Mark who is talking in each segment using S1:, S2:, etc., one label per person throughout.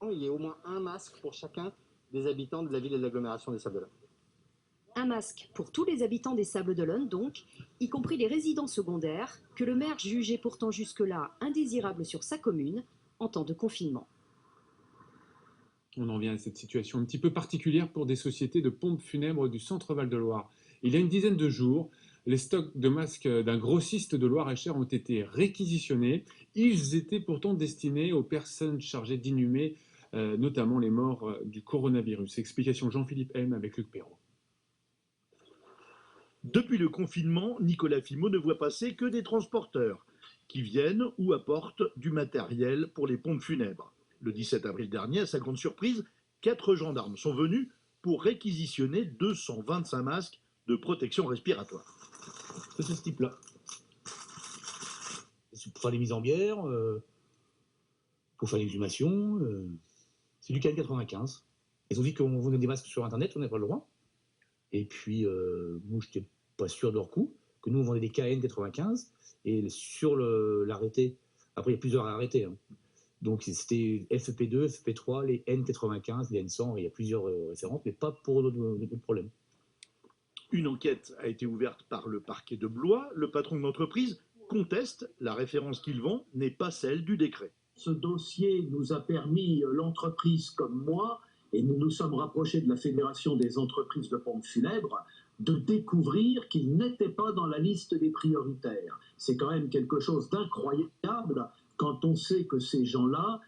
S1: Il y ait au moins un masque pour chacun des habitants de la ville et de l'agglomération des Sables-d'Olonne.
S2: Un masque pour tous les habitants des Sables-d'Olonne, donc, y compris les résidents secondaires, que le maire jugeait pourtant jusque-là indésirables sur sa commune en temps de confinement.
S3: On en vient à cette situation un petit peu particulière pour des sociétés de pompes funèbres du centre Val-de-Loire. Il y a une dizaine de jours, les stocks de masques d'un grossiste de Loir-et-Cher ont été réquisitionnés. Ils étaient pourtant destinés aux personnes chargées d'inhumer, notamment les morts du coronavirus. Explication Jean-Philippe M avec Luc Perrault.
S4: Depuis le confinement, Nicolas Fimot ne voit passer que des transporteurs qui viennent ou apportent du matériel pour les pompes funèbres. Le 17 avril dernier, à sa grande surprise, 4 gendarmes sont venus pour réquisitionner 225 masques de protection respiratoire.
S5: C'est ce type-là. C'est pour faire les mises en bière, pour faire l'exhumation. C'est du KN95. Ils ont dit qu'on vendait des masques sur Internet, on n'avait pas le droit. Et puis, moi, je n'étais pas sûr de leur coût, que nous, on vendait des KN95. Et sur l'arrêté, après, il y a plusieurs arrêtés. Hein. Donc, c'était FP2, FP3, les N95, les N100, il y a plusieurs références, mais pas pour d'autres problèmes.
S4: Une enquête a été ouverte par le parquet de Blois. Le patron de l'entreprise conteste la référence qu'il vend n'est pas celle du décret.
S6: Ce dossier nous a permis, l'entreprise comme moi, et nous nous sommes rapprochés de la Fédération des entreprises de pompes funèbres, de découvrir qu'il n'était pas dans la liste des prioritaires. C'est quand même quelque chose d'incroyable quand on sait que ces gens-là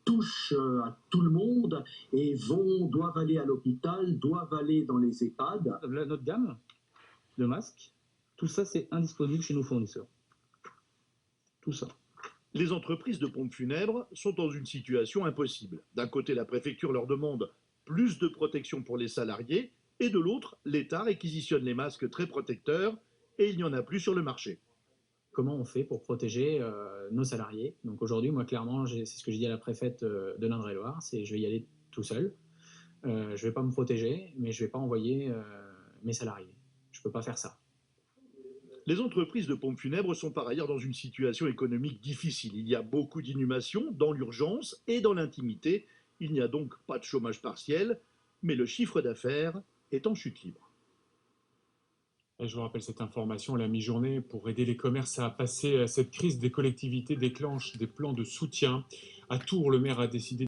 S6: touchent à tout le monde et doivent aller à l'hôpital, doivent aller dans les EHPAD.
S5: Notre gamme de masques, tout ça c'est indisponible chez nos fournisseurs. Tout ça.
S4: Les entreprises de pompes funèbres sont dans une situation impossible. D'un côté, la préfecture leur demande plus de protection pour les salariés, et de l'autre, l'État réquisitionne les masques très protecteurs, et il n'y en a plus sur le marché.
S7: Comment on fait pour protéger nos salariés? Donc aujourd'hui, moi clairement, c'est ce que j'ai dit à la préfète de l'Indre-et-Loire, c'est je vais y aller tout seul. Je ne vais pas me protéger, mais je ne vais pas envoyer mes salariés. Je ne peux pas faire ça.
S4: Les entreprises de pompes funèbres sont par ailleurs dans une situation économique difficile. Il y a beaucoup d'inhumations dans l'urgence et dans l'intimité. Il n'y a donc pas de chômage partiel, mais le chiffre d'affaires est en chute libre.
S3: Et je vous rappelle cette information à la mi-journée. Pour aider les commerces à passer cette crise, des collectivités déclenchent des plans de soutien. À Tours, le maire a décidé